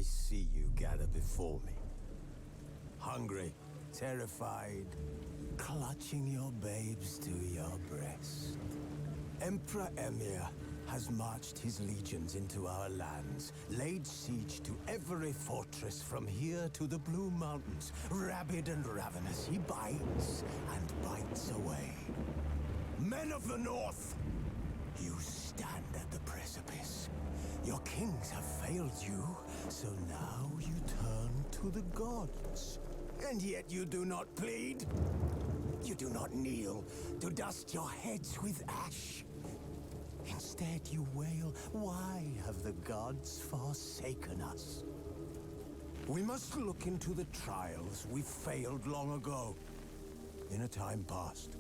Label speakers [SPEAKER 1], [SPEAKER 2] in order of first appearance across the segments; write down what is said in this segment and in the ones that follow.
[SPEAKER 1] I see you gather before me. Hungry, terrified, clutching your babes to your breast. Emperor Emir has marched his legions into our lands, laid siege to every fortress from here to the Blue Mountains. Rabid and ravenous, he bites and bites away. Men of the North, you stand at the precipice. Your kings have failed you, so now you turn to the gods. And yet you do not plead. You do not kneel to dust your heads with ash. Instead you wail, why have the gods forsaken us? We must look into the trials we failed long ago. In a time past,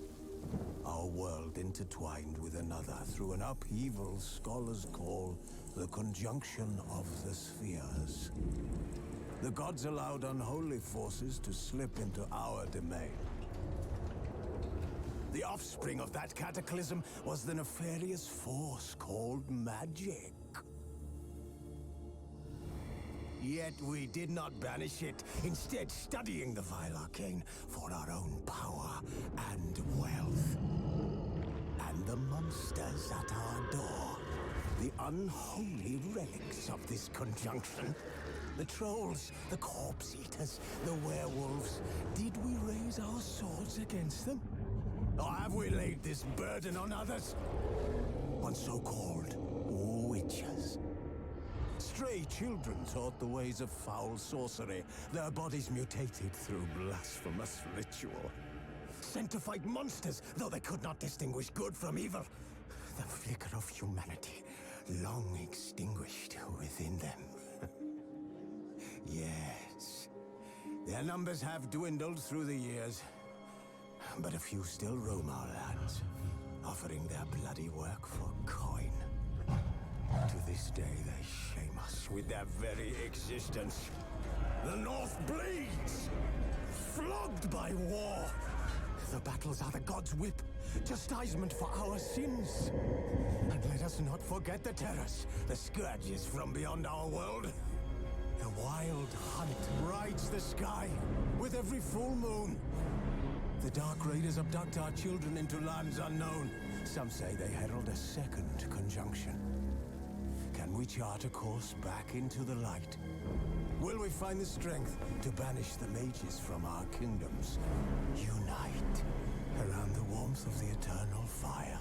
[SPEAKER 1] our world intertwined with another through an upheaval scholars call the conjunction of the spheres. The gods allowed unholy forces to slip into our domain. The offspring of that cataclysm was the nefarious force called magic. Yet we did not banish it, instead studying the vile arcane for our own power and wealth. And the monsters at our door, the unholy relics of this conjunction. The trolls, the corpse eaters, the werewolves. Did we raise our swords against them? Or have we laid this burden on others? On so-called witches. Stray children taught the ways of foul sorcery, their bodies mutated through blasphemous ritual. Sent to fight monsters, though they could not distinguish good from evil. The flicker of humanity, long extinguished within them. Yes, their numbers have dwindled through the years. But a few still roam our lands, offering their bloody work for coin. To this day, they shame us with their very existence. The North bleeds, flogged by war. The battles are the gods' whip, chastisement for our sins. And let us not forget the terrors, the scourges from beyond our world. The wild hunt rides the sky with every full moon. The Dark Raiders abduct our children into lands unknown. Some say they herald a second conjunction. Can we chart a course back into the light? Will we find the strength to banish the mages from our kingdoms? Unite around the warmth of the eternal fire.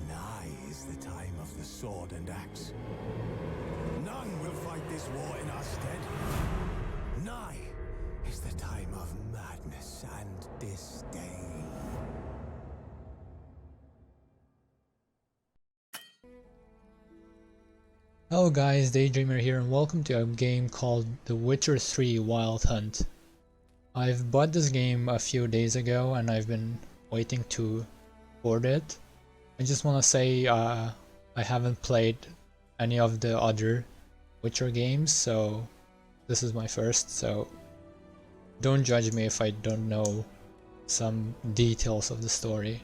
[SPEAKER 1] Nigh is the time of the sword and axe. None will fight this war in our stead. Nigh is the time of madness and disdain.
[SPEAKER 2] Hello guys, Daydreamer here and welcome to a game called The Witcher 3 Wild Hunt. I've bought this game a few days ago and I've been waiting to board it. I just want to say I haven't played any of the other Witcher games, so this is my first, so don't judge me if I don't know some details of the story.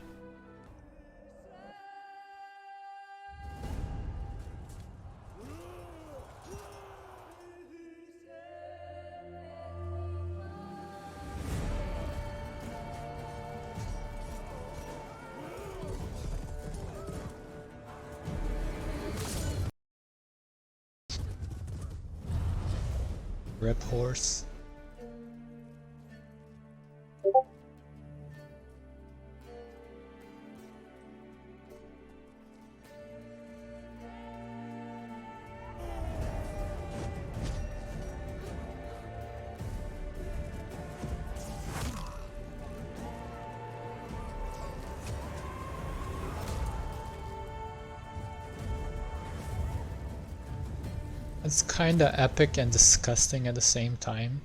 [SPEAKER 2] Rip horse. It's kinda epic and disgusting at the same time.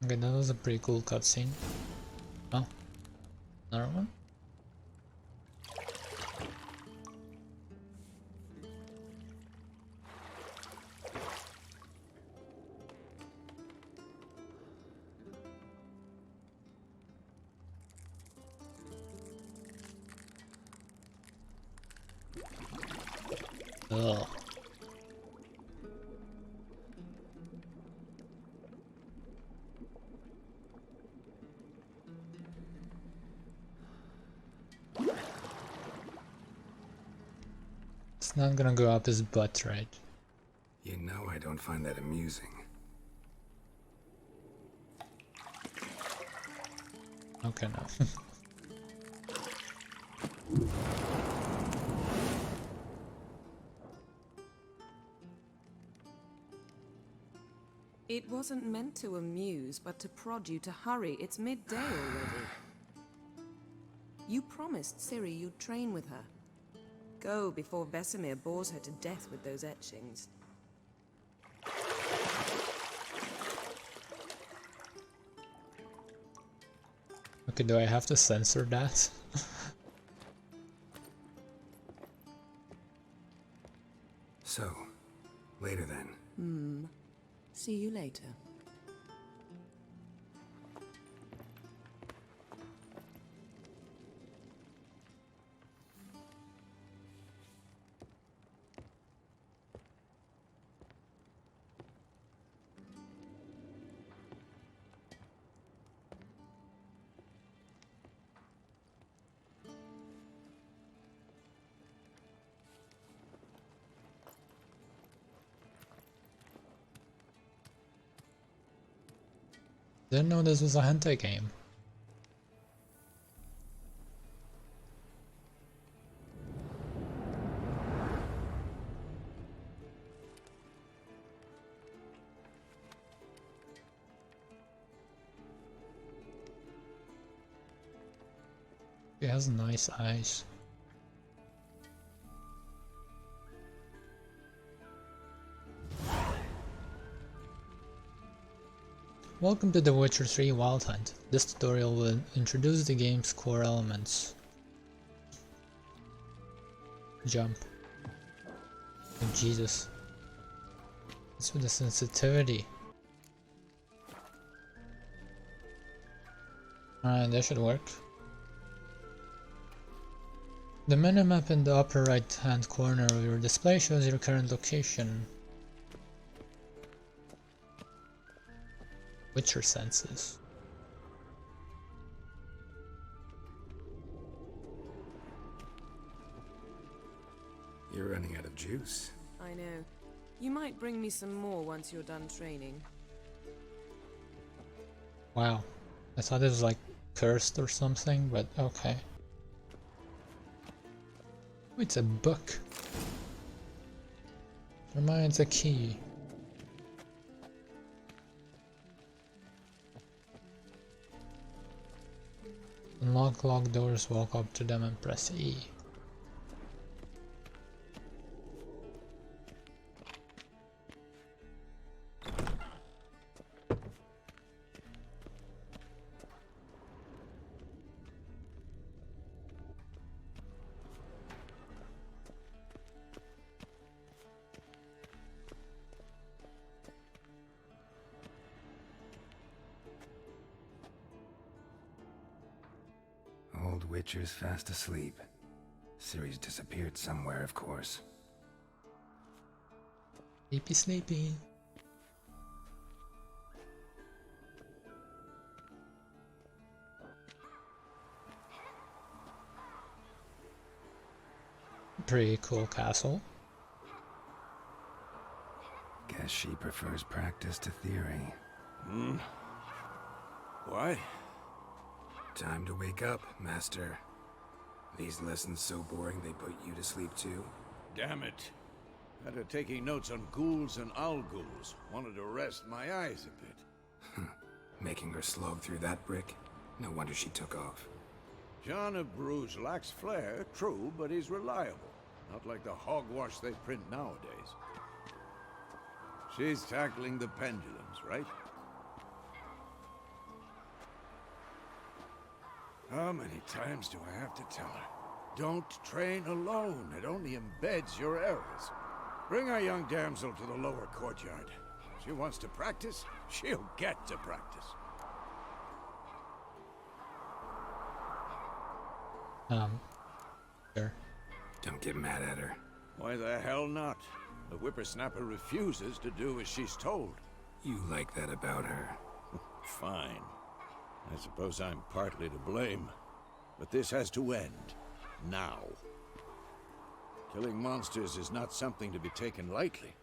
[SPEAKER 2] Okay, that was a pretty cool cutscene. Oh, another one? Ugh. It's not gonna go up his butt, right?
[SPEAKER 3] You know I don't find that amusing.
[SPEAKER 2] Okay, no.
[SPEAKER 4] It wasn't meant to amuse, but to prod you to hurry. It's midday already. You promised Ciri you'd train with her. Go before Vesemir bores her to death with those etchings.
[SPEAKER 2] Okay, do I have to censor that?
[SPEAKER 3] So, later then.
[SPEAKER 4] See you later.
[SPEAKER 2] Didn't know this was a hentai game. He has nice eyes. Welcome to The Witcher 3 Wild Hunt. This tutorial will introduce the game's core elements. Jump. Oh, Jesus. What's with the sensitivity? Alright, that should work. The minimap in the upper right hand corner of your display shows your current location. Witcher senses.
[SPEAKER 3] You're running out of juice.
[SPEAKER 4] I know. You might bring me some more once you're done training.
[SPEAKER 2] Wow. I thought it was like cursed or something, but okay. Oh, it's a book. Reminds a key. Unlock locked doors, walk up to them and press E.
[SPEAKER 3] Old Witcher's fast asleep. Ciri's disappeared somewhere, of course.
[SPEAKER 2] Sleepy sleepy. Pretty cool castle.
[SPEAKER 3] Guess she prefers practice to theory.
[SPEAKER 1] Why?
[SPEAKER 3] Time to wake up, Master. These lessons so boring they put you to sleep too?
[SPEAKER 5] Damn it. After taking notes on ghouls and owl ghouls, wanted to rest my eyes a bit.
[SPEAKER 3] Making her slog through that brick? No wonder she took off.
[SPEAKER 5] John of Bruges lacks flair, true, but he's reliable. Not like the hogwash they print nowadays. She's tackling the pendulums, right? How many times do I have to tell her? Don't train alone. It only embeds your errors. Bring our young damsel to the lower courtyard. She wants to practice, she'll get to practice.
[SPEAKER 2] Sure.
[SPEAKER 3] Don't get mad at her.
[SPEAKER 5] Why the hell not? The whippersnapper refuses to do as she's told.
[SPEAKER 3] You like that about her.
[SPEAKER 5] Fine. I suppose I'm partly to blame. But this has to end. Now. Killing monsters is not something to be taken lightly.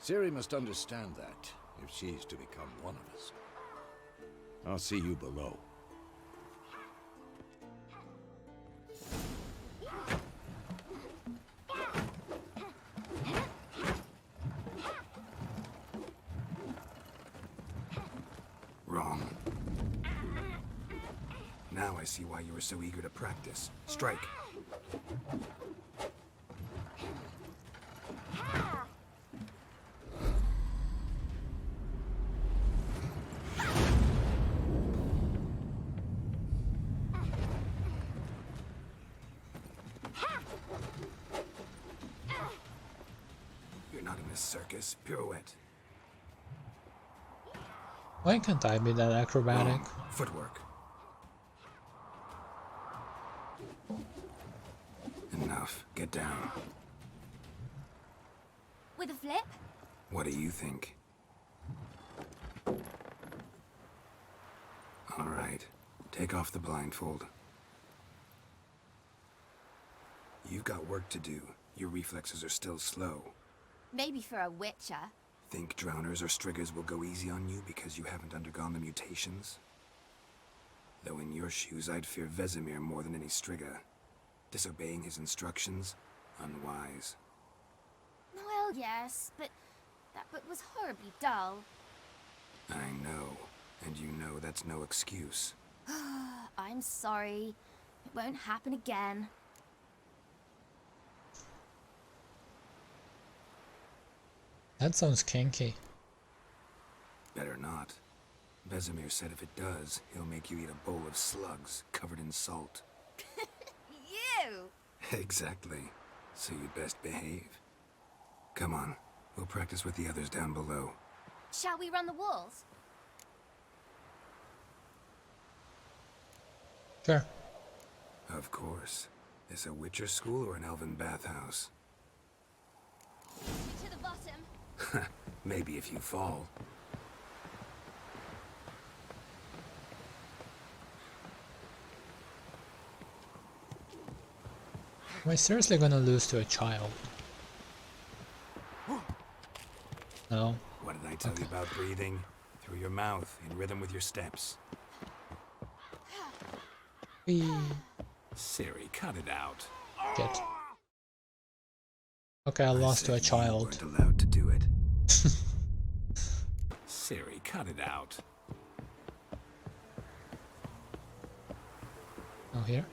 [SPEAKER 5] Ciri must understand that, if she's to become one of us. I'll see you below.
[SPEAKER 3] Wrong. Now I see why you were so eager to practice. Strike. You're not in this circus. Pirouette.
[SPEAKER 2] Why can't I be that acrobatic?
[SPEAKER 3] Wrong. Footwork. Enough. Get down.
[SPEAKER 6] With a flip?
[SPEAKER 3] What do you think? All right. Take off the blindfold. You've got work to do. Your reflexes are still slow.
[SPEAKER 6] Maybe for a witcher.
[SPEAKER 3] Think drowners or striggers will go easy on you because you haven't undergone the mutations? Though in your shoes, I'd fear Vesemir more than any strigger. Disobeying his instructions? Unwise.
[SPEAKER 6] Well, yes, but that book was horribly dull.
[SPEAKER 3] I know. And you know that's no excuse.
[SPEAKER 6] I'm sorry. It won't happen again.
[SPEAKER 2] That sounds kinky.
[SPEAKER 3] Better not. Vesemir said if it does, he'll make you eat a bowl of slugs covered in salt.
[SPEAKER 6] You!
[SPEAKER 3] Exactly. So you'd best behave. Come on. We'll practice with the others down below.
[SPEAKER 6] Shall we run the walls?
[SPEAKER 2] Sure.
[SPEAKER 3] Of course. This a Witcher school or an elven bathhouse?
[SPEAKER 6] To the bottom.
[SPEAKER 3] Maybe if you fall.
[SPEAKER 2] Am I seriously gonna lose to a child? No.
[SPEAKER 3] What did I tell you about breathing? Through your mouth, in rhythm with your steps.
[SPEAKER 2] Whee.
[SPEAKER 3] Ciri, cut it out.
[SPEAKER 2] Get. Okay, I lost to a
[SPEAKER 3] said
[SPEAKER 2] child.
[SPEAKER 3] You weren't allowed to do it. Ciri, cut it out.
[SPEAKER 2] Oh, here?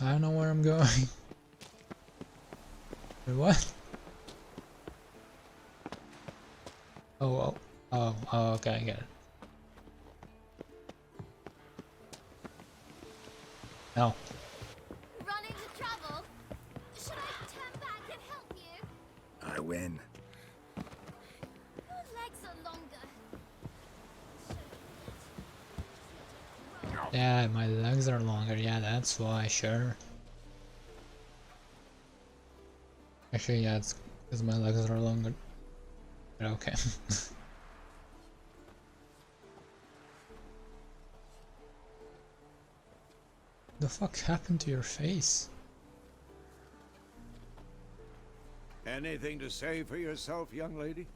[SPEAKER 2] I don't know where I'm going. Wait, what? Oh, okay, I get it. No.
[SPEAKER 6] Run into trouble? Should I turn back and help you?
[SPEAKER 3] I win.
[SPEAKER 6] Your legs are longer.
[SPEAKER 2] Yeah, my legs are longer. Yeah, that's why, sure. Actually, yeah, it's because my legs are longer. But okay. The fuck happened to your face?
[SPEAKER 5] Anything to say for yourself, young lady?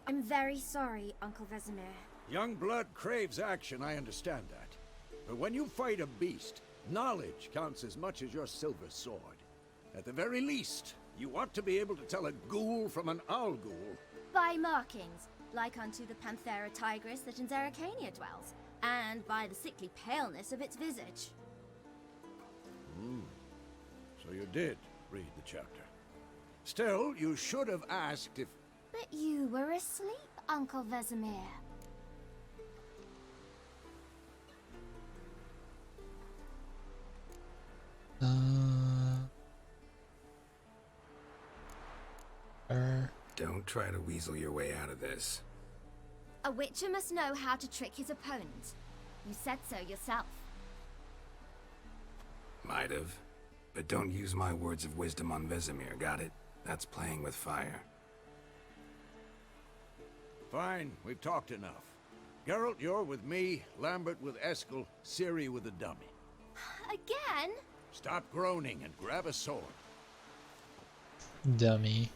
[SPEAKER 6] I'm very sorry, Uncle Vesemir.
[SPEAKER 5] Young blood craves action, I understand that. But when you fight a beast, knowledge counts as much as your silver sword. At the very least, you ought to be able to tell a ghoul from an owl ghoul.
[SPEAKER 6] By markings, like unto the Panthera tigris that in Zerrikania dwells, and by the sickly paleness of its visage.
[SPEAKER 5] So you did read the chapter. Still, you should have asked if...
[SPEAKER 6] But you were asleep, Uncle Vesemir.
[SPEAKER 3] Don't try to weasel your way out of this.
[SPEAKER 6] A witcher must know how to trick his opponent. You said so yourself.
[SPEAKER 3] Might have. But don't use my words of wisdom on Vesemir, got it? That's playing with fire.
[SPEAKER 5] Fine, we've talked enough. Geralt, you're with me, Lambert with Eskel, Ciri with the dummy.
[SPEAKER 6] Again?
[SPEAKER 5] Stop groaning and grab a sword.
[SPEAKER 2] Dummy.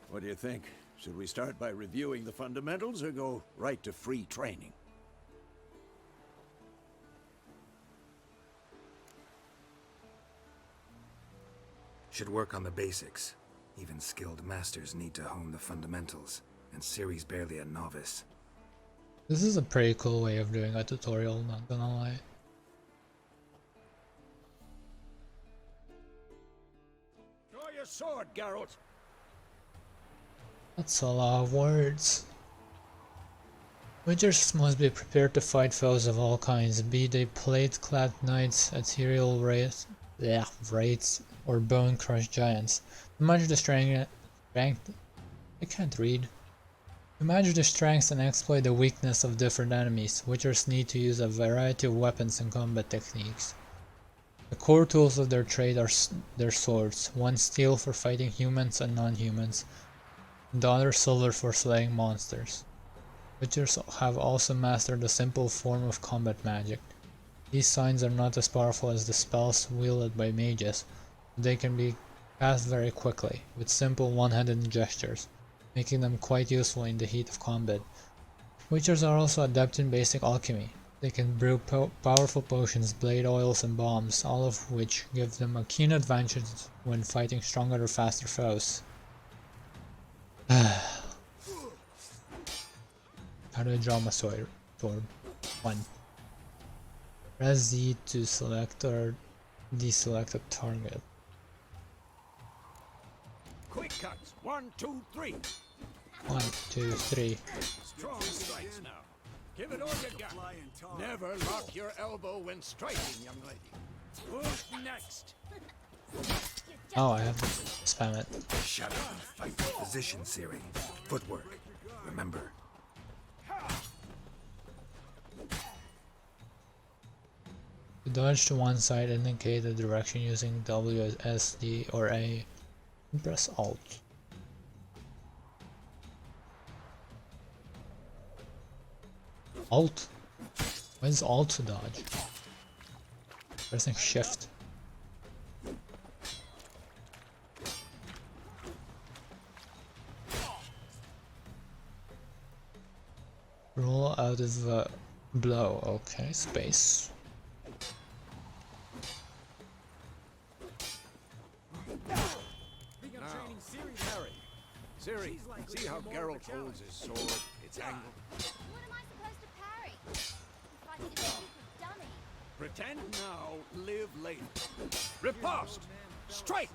[SPEAKER 5] What do you think? Should we start by reviewing the fundamentals or go right to free training?
[SPEAKER 3] Should work on the basics. Even skilled masters need to hone the fundamentals, and Ciri's barely a novice.
[SPEAKER 2] This is a pretty cool way of doing a tutorial, not gonna lie.
[SPEAKER 5] Draw your sword, Geralt!
[SPEAKER 2] That's a lot of words. Witchers must be prepared to fight foes of all kinds, be they plate-clad knights, ethereal wraiths, or bone-crushed giants. To match the strength, I can't read. To match the strengths and exploit the weakness of different enemies, witchers need to use a variety of weapons and combat techniques. The core tools of their trade are their swords, one steel for fighting humans and non-humans, the other silver for slaying monsters. Witchers have also mastered a simple form of combat magic. These signs are not as powerful as the spells wielded by mages, but they can be cast very quickly, with simple one-handed gestures, making them quite useful in the heat of combat. Witchers are also adept in basic alchemy. They can brew powerful potions, blade oils, and bombs, all of which give them a keen advantage when fighting stronger or faster foes. How do I draw my sword? 1. Press Z to select or deselect a target.
[SPEAKER 5] Quick cuts! 1, 2, 3!
[SPEAKER 2] 1, 2, 3.
[SPEAKER 5] Strong strikes now. Give it all you got. Never lock your elbow when striking, young lady. Who's next?
[SPEAKER 2] Oh, I have to spam it.
[SPEAKER 3] Shut up and fight with position, Ciri. Footwork. Remember.
[SPEAKER 2] To dodge to one side, indicate the direction using W, S, D, or A, and press Alt. Alt? Why is Alt to dodge? Pressing Shift. Roll out of the blow. Okay, space.
[SPEAKER 5] Harry. Ciri, see how Geralt holds his sword? It's angled.
[SPEAKER 6] What am I supposed to parry? He's fighting a stupid dummy.
[SPEAKER 5] Pretend now, live later. Riposte! Strike!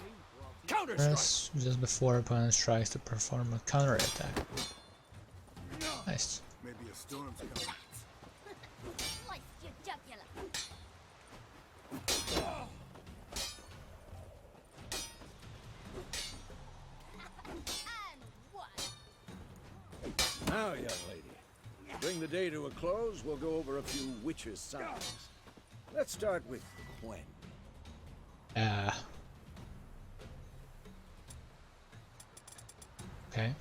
[SPEAKER 5] Counter-strike!
[SPEAKER 2] Press just before opponent strikes to perform a counter attack. Nice.
[SPEAKER 1] Maybe a storm's coming.
[SPEAKER 6] Slice your jugular. And one.
[SPEAKER 5] Now, young lady, to bring the day to a close, we'll go over a few witches' signs. Let's start with Quen.
[SPEAKER 2] Okay.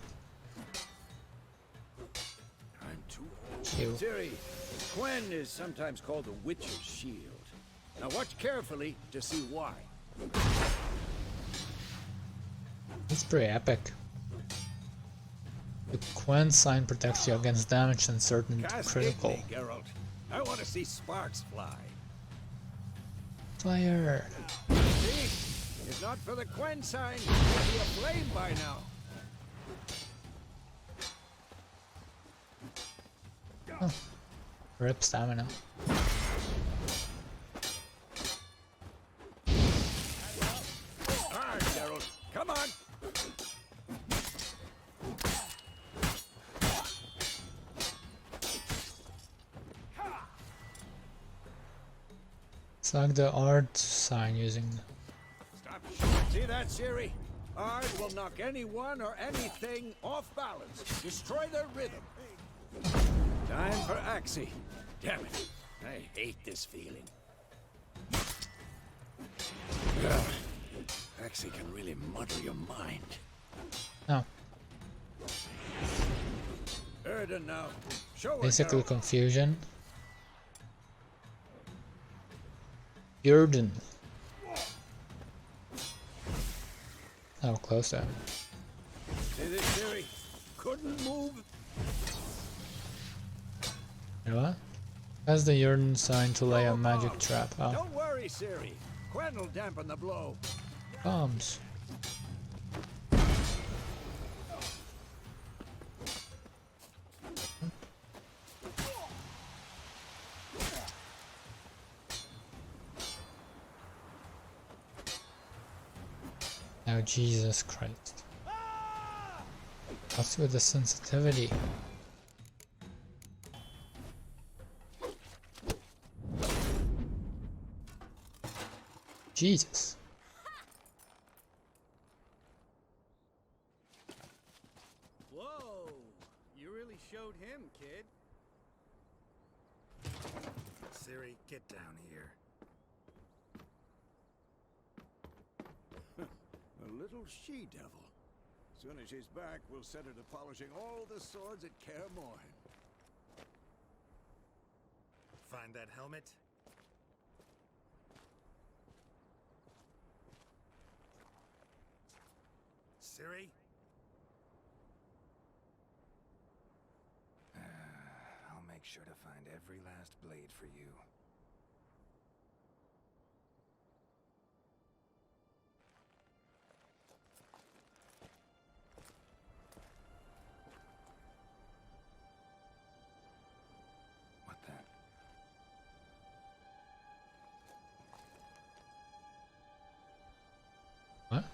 [SPEAKER 5] I'm too
[SPEAKER 2] Q.
[SPEAKER 5] old. Ciri, Quen is sometimes called the Witcher's Shield. Now watch carefully to see why.
[SPEAKER 2] It's pretty epic. The Quen sign protects you against damage and certain
[SPEAKER 5] Castigate
[SPEAKER 2] critical.
[SPEAKER 5] me, Geralt. I want to see sparks fly.
[SPEAKER 2] Fire!
[SPEAKER 5] See? If not for the Quen sign, you'd be aflame by now.
[SPEAKER 2] Rip stamina. It's like the art sign using.
[SPEAKER 5] Stop. See that, Siri? Art will knock anyone or anything off balance. Destroy their rhythm. Time for Axie. Damn it. I hate this feeling. Ugh. Axie can really muddle your mind.
[SPEAKER 2] No,
[SPEAKER 5] Erden now. Show her,
[SPEAKER 2] basically
[SPEAKER 5] Geralt.
[SPEAKER 2] confusion. Jurden. How close that?
[SPEAKER 5] See this, Siri? Couldn't move.
[SPEAKER 2] You know what? Has the Jurden sign to lay a magic trap. Oh,
[SPEAKER 5] Don't worry, Siri. Quen will dampen the blow.
[SPEAKER 2] bombs. Now, Jesus Christ. What's with the sensitivity? Jesus.
[SPEAKER 7] Whoa! You really showed him, kid.
[SPEAKER 3] Siri, get down here.
[SPEAKER 5] A little she-devil. Soon as she's back, we'll set her to polishing all the swords at Kaer Morhen.
[SPEAKER 3] Find that helmet? Siri? I'll make sure to find every last blade for you. What the?
[SPEAKER 2] What?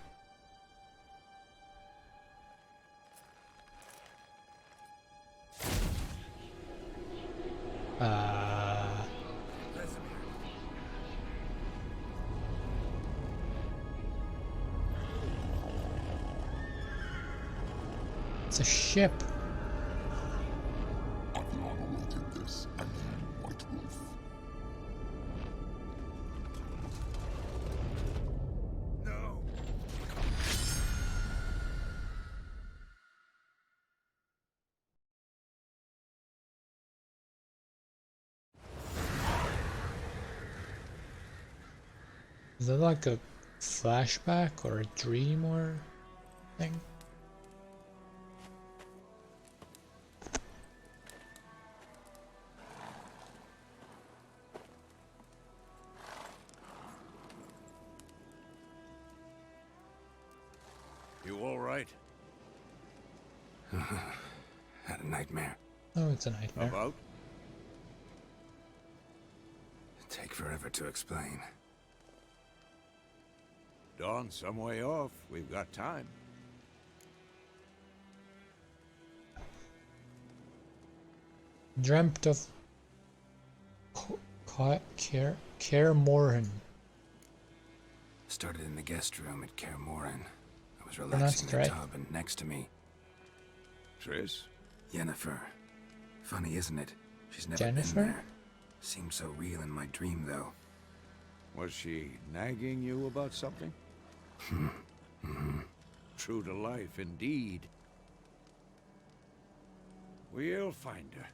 [SPEAKER 2] It's a ship.
[SPEAKER 5] No!
[SPEAKER 2] Is that like a flashback or a dream or thing?
[SPEAKER 5] You all right?
[SPEAKER 3] Had a nightmare.
[SPEAKER 2] Oh, it's a nightmare.
[SPEAKER 5] About?
[SPEAKER 3] Take forever to explain.
[SPEAKER 5] Dawn's some way off. We've got time.
[SPEAKER 2] Dreamt of Kaer Morhen.
[SPEAKER 3] Started in the guest room at Kaer Morhen. I was
[SPEAKER 2] Pronounced
[SPEAKER 3] relaxing in the
[SPEAKER 2] right.
[SPEAKER 3] tub, and next to me,
[SPEAKER 5] Triss?
[SPEAKER 3] Yennefer. Funny, isn't it? She's never
[SPEAKER 2] Jennifer?
[SPEAKER 3] been there. Seemed so real in my dream, though.
[SPEAKER 5] Was she nagging you about something? True to life, indeed. We'll find her.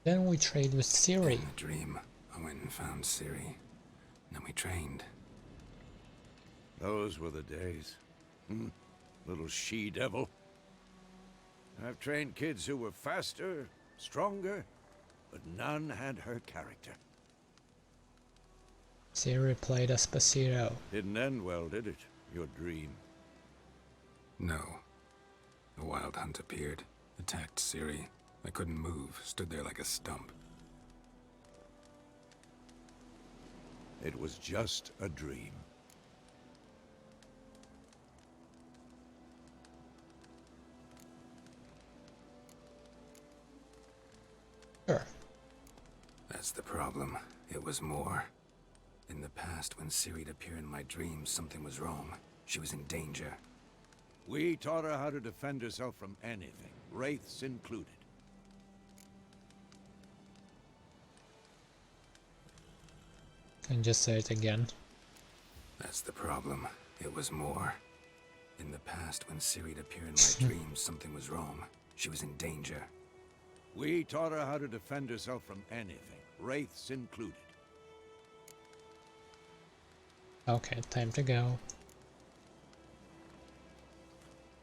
[SPEAKER 2] Then we trade with Ciri.
[SPEAKER 3] In the dream, I went and found Ciri. Then we trained.
[SPEAKER 5] Those were the days. Little she-devil. I've trained kids who were faster, stronger, but none had her character.
[SPEAKER 2] Ciri played Esposito.
[SPEAKER 5] Didn't end well, did it? Your dream.
[SPEAKER 3] No. The Wild Hunt appeared, attacked Ciri. I couldn't move, stood there like a stump.
[SPEAKER 5] It was just a dream.
[SPEAKER 3] That's the problem. It was more. In the past, when Ciri'd appear in my dreams, something was wrong. She was in danger.
[SPEAKER 5] We taught her how to defend herself from anything, wraiths included.
[SPEAKER 2] And just say it again.
[SPEAKER 3] That's the problem. It was more. In the past, when Ciri'd appear in my dreams, something was wrong. She was in danger.
[SPEAKER 5] We taught her how to defend herself from anything, wraiths included.
[SPEAKER 2] Okay, time to go.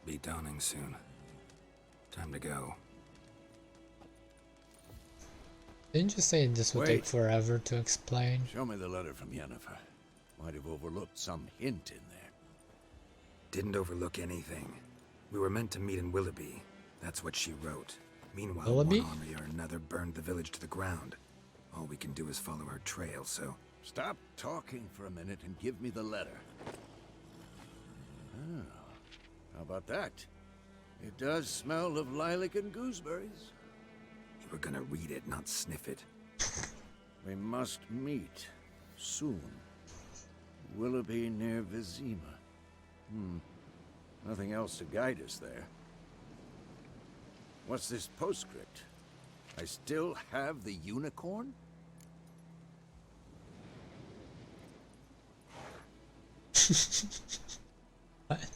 [SPEAKER 3] Be dawning soon. Time to go.
[SPEAKER 2] Didn't you say this would take forever to explain?
[SPEAKER 5] Show me the letter from Yennefer. Might have overlooked some hint in there.
[SPEAKER 3] Didn't overlook anything. We were meant to meet in Willoughby. That's what she wrote. Meanwhile,
[SPEAKER 2] Willoughby?
[SPEAKER 3] one army or another burned the village to the ground. All we can do is follow her trail, so...
[SPEAKER 5] Stop talking for a minute and give me the letter. Oh, how about that? It does smell of lilac and gooseberries.
[SPEAKER 3] You were gonna read it, not sniff it.
[SPEAKER 5] We must meet soon. Willoughby near Vizima. Nothing else to guide us there. What's this postscript? I still have the unicorn?
[SPEAKER 2] What?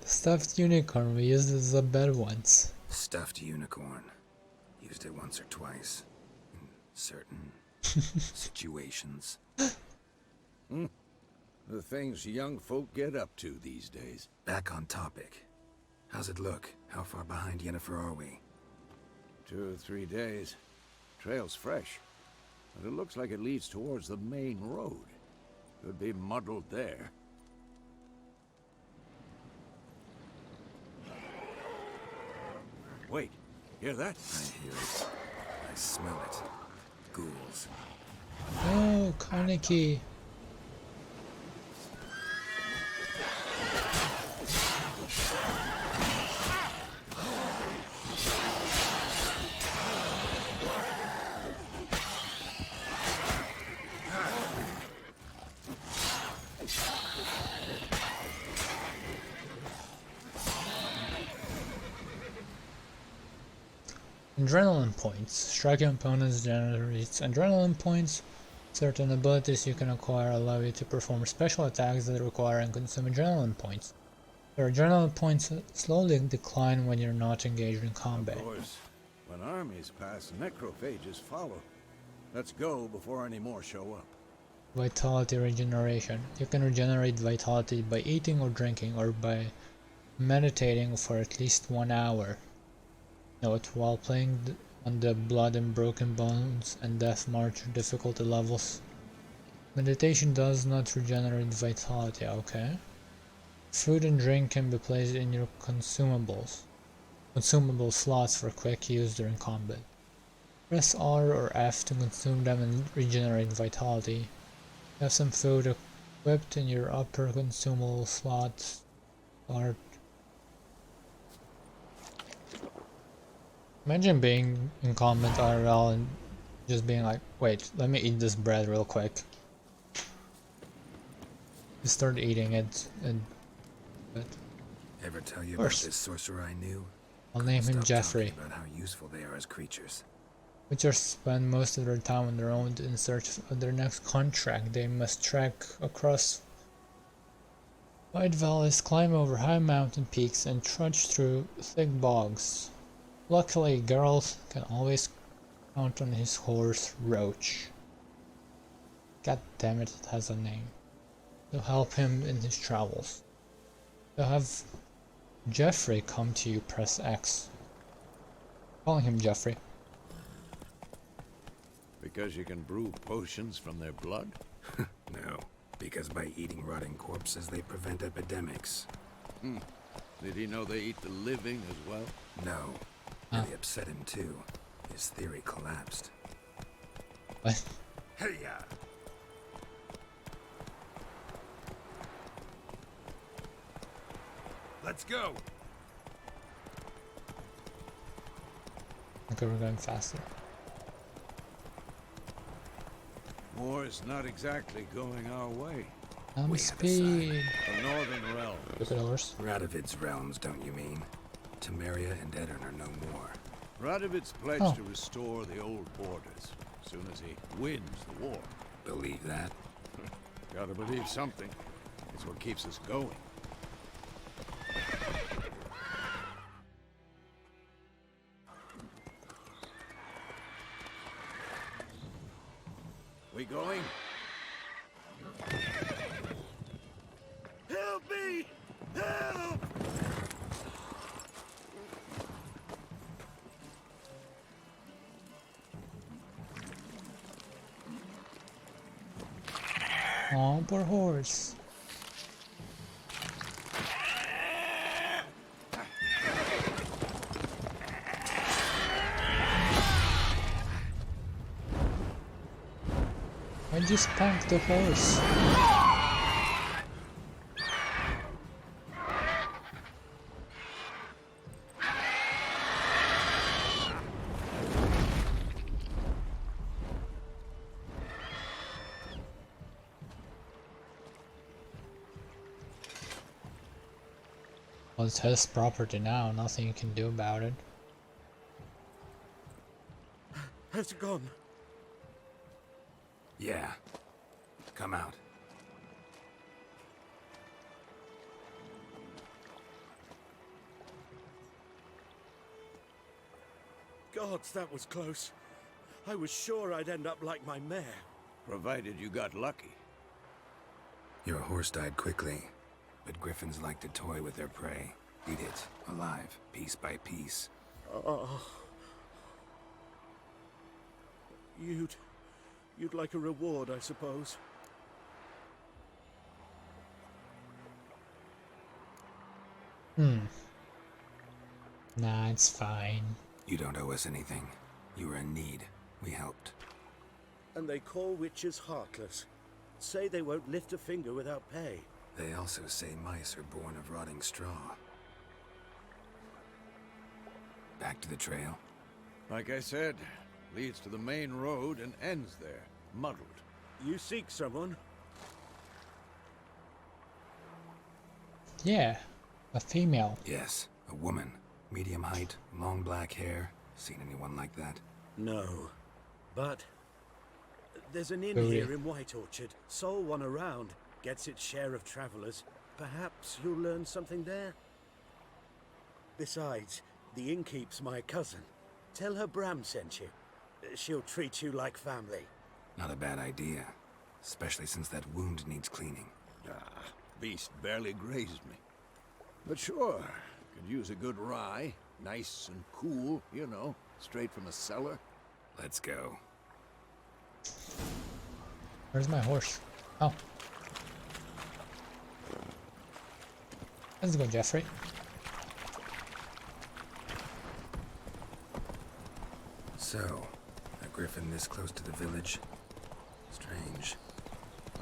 [SPEAKER 2] Stuffed unicorn, we used it as a bed once.
[SPEAKER 3] Stuffed unicorn. Used it once or twice. In certain situations.
[SPEAKER 5] The things young folk get up to these days.
[SPEAKER 3] Back on topic. How's it look? How far behind Yennefer are we?
[SPEAKER 5] 2 or 3 days. Trail's fresh. But it looks like it leads towards the main road. Could be muddled there. Wait, hear that?
[SPEAKER 3] I hear it. I smell it. Ghouls.
[SPEAKER 2] Oh, Kaneki. Adrenaline points. Striking opponents generates adrenaline points. Certain abilities you can acquire allow you to perform special attacks that require and consume adrenaline points. Your adrenaline points slowly decline when you're not engaged in combat.
[SPEAKER 5] Of course. When armies pass, necrophages follow. Let's go before any more show up.
[SPEAKER 2] Vitality regeneration. You can regenerate vitality by eating or drinking or by meditating for at least 1 hour. Note, while playing on the Blood and Broken Bones and Death March difficulty levels, meditation does not regenerate vitality, okay? Food and drink can be placed in your consumable slots for quick use during combat. Press R or F to consume them and regenerate vitality. Have some food equipped in your upper consumable slot. Start. Imagine being in combat IRL and just being like, wait, let me eat this bread real quick. You start eating it and...
[SPEAKER 3] Ever tell you about this sorcerer I knew?
[SPEAKER 2] I'll name him
[SPEAKER 3] Stop
[SPEAKER 2] Jeffrey.
[SPEAKER 3] talking about how useful they are as creatures.
[SPEAKER 2] Witchers spend most of their time on their own in search of their next contract. They must trek across wide valleys, climb over high mountain peaks, and trudge through thick bogs. Luckily, Geralt can always count on his horse, Roach. God damn it, it has a name. To help him in his travels. To have Jeffrey come to you, press X. Calling him Jeffrey.
[SPEAKER 5] Because you can brew potions from their blood?
[SPEAKER 3] No, because by eating rotting corpses they prevent epidemics.
[SPEAKER 5] Did he know they eat the living as well?
[SPEAKER 3] No. Really upset him too. His theory collapsed.
[SPEAKER 2] What?
[SPEAKER 3] Hey-ya! Let's go!
[SPEAKER 2] Okay, we're going faster.
[SPEAKER 5] War's not exactly going our way.
[SPEAKER 2] Speed.
[SPEAKER 5] The Northern Realm.
[SPEAKER 2] Look at horse.
[SPEAKER 3] Radovid's realms, don't you mean? Temeria and Edirn are no more.
[SPEAKER 5] Radovid's pledged
[SPEAKER 2] Oh.
[SPEAKER 5] to restore the old borders as soon as he wins the war.
[SPEAKER 3] Believe that?
[SPEAKER 5] Gotta believe something. It's what keeps us going. We going? Help me! Help!
[SPEAKER 2] Oh, poor horse. I just spanked the horse. Well, it's his property now, nothing you can do about it.
[SPEAKER 5] Has it gone?
[SPEAKER 3] Yeah. Come out.
[SPEAKER 8] Gods, that was close. I was sure I'd end up like my mare.
[SPEAKER 5] Provided you got lucky.
[SPEAKER 3] Your horse died quickly, but griffins like to toy with their prey. Eat it, alive, piece by piece.
[SPEAKER 8] Oh. You'd like a reward, I suppose.
[SPEAKER 2] Nah, it's fine.
[SPEAKER 3] You don't owe us anything. You were in need. We helped.
[SPEAKER 8] And they call witches heartless. Say they won't lift a finger without pay.
[SPEAKER 3] They also say mice are born of rotting straw. Back to the trail?
[SPEAKER 5] Like I said, leads to the main road and ends there, muddled.
[SPEAKER 8] You seek someone?
[SPEAKER 2] Yeah, a female.
[SPEAKER 3] Yes, a woman. Medium height, long black hair. Seen anyone like that?
[SPEAKER 8] No. But there's an inn
[SPEAKER 2] Really?
[SPEAKER 8] here in White Orchard. Sole one around. Gets its share of travelers. Perhaps you'll learn something there? Besides, the innkeep's my cousin. Tell her Bram sent you. She'll treat you like family.
[SPEAKER 3] Not a bad idea. Especially since that wound needs cleaning.
[SPEAKER 5] Beast barely grazed me. But sure, could use a good rye. Nice and cool, you know, straight from a cellar.
[SPEAKER 3] Let's go.
[SPEAKER 2] Where's my horse? Oh. Let's go, Jeffrey.
[SPEAKER 3] So, a griffin this close to the village? Strange.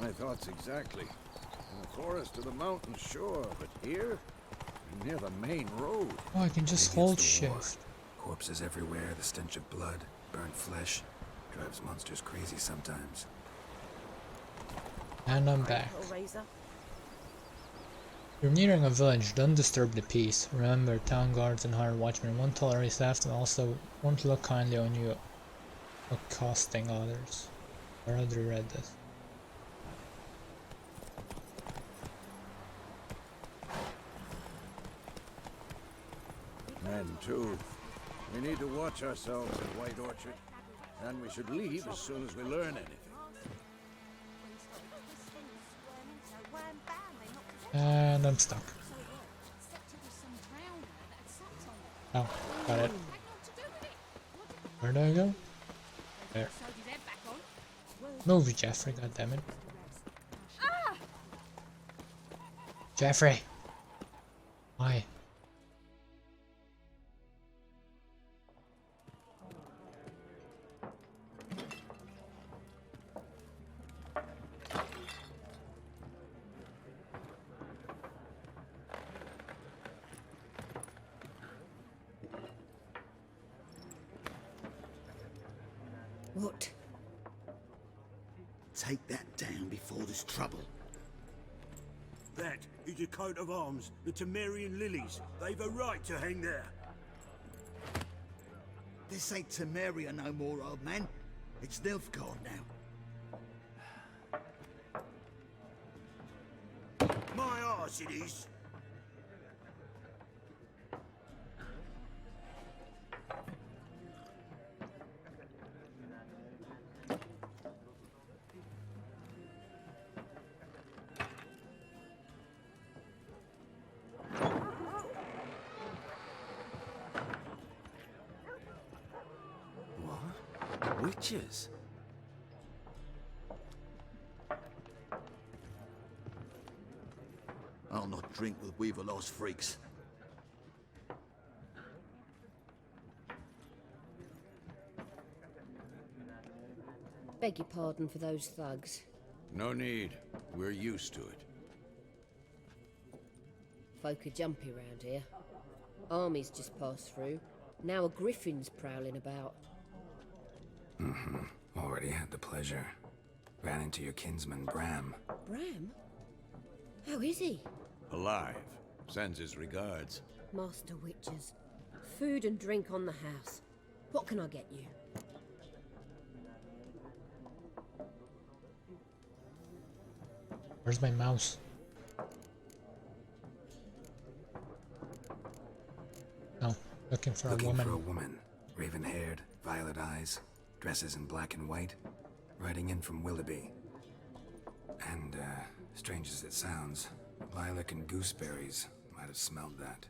[SPEAKER 5] My thoughts exactly. In the forest or the mountains, sure, but here? Near the main road.
[SPEAKER 2] Oh, I can just
[SPEAKER 3] Maybe
[SPEAKER 2] hold
[SPEAKER 3] it's the war.
[SPEAKER 2] shift.
[SPEAKER 3] Corpses everywhere, the stench of blood, burnt flesh. Drives monsters crazy sometimes.
[SPEAKER 2] And I'm back. You're nearing a village, don't disturb the peace. Remember, town guards and hired watchmen won't tolerate theft and also won't look kindly on you accosting others. I already read this.
[SPEAKER 5] And too, we need to watch ourselves at White Orchard. And we should leave as soon as we learn anything.
[SPEAKER 2] And I'm stuck. Oh, got it. Where do I go? There. Move, Jeffrey, goddammit. Jeffrey! Why?
[SPEAKER 9] What? take that down before there's trouble.
[SPEAKER 8] That is a coat of arms, the Temerian lilies. They've a right to hang there.
[SPEAKER 9] This ain't Temeria no more, old man. It's Nilfgaard now.
[SPEAKER 8] My arse it is.
[SPEAKER 3] Witches?
[SPEAKER 9] I'll not drink with Weaverlost freaks.
[SPEAKER 10] Beg your pardon for those thugs.
[SPEAKER 5] No need. We're used to it.
[SPEAKER 10] Folk are jumpy round here. Armies just passed through. Now a griffin's prowling about.
[SPEAKER 3] Already had the pleasure. Ran into your kinsman, Bram.
[SPEAKER 10] Bram? How is he?
[SPEAKER 5] Alive. Sends his regards.
[SPEAKER 10] Master Witches. Food and drink on the house. What can I get you?
[SPEAKER 2] Where's my mouse? Oh, looking for a woman.
[SPEAKER 3] For a woman. Raven-haired, violet eyes, dresses in black and white, riding in from Willoughby. And, strange as it sounds, lilac and gooseberries might have smelled that.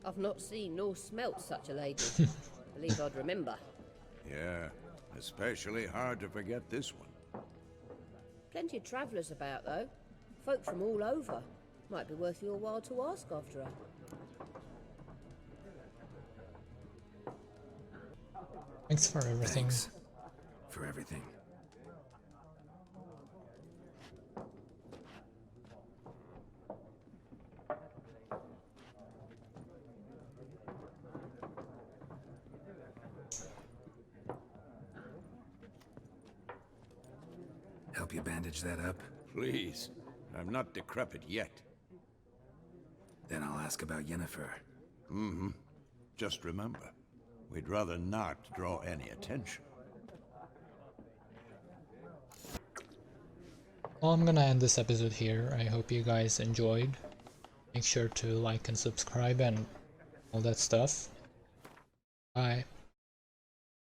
[SPEAKER 10] I've not seen nor smelt such a lady. Believe I'd remember.
[SPEAKER 5] Yeah, especially hard to forget this one.
[SPEAKER 10] Plenty of travellers about, though. Folk from all over. Might be worth your while to ask after her.
[SPEAKER 2] Thanks for everything.
[SPEAKER 3] Thanks for everything. Help you bandage that up?
[SPEAKER 5] Please. I'm not decrepit yet.
[SPEAKER 3] Then I'll ask about Yennefer.
[SPEAKER 5] Just remember, we'd rather not draw any attention.
[SPEAKER 2] Well, I'm gonna end this episode here. I hope you guys enjoyed. Make sure to like and subscribe and all that stuff. Bye.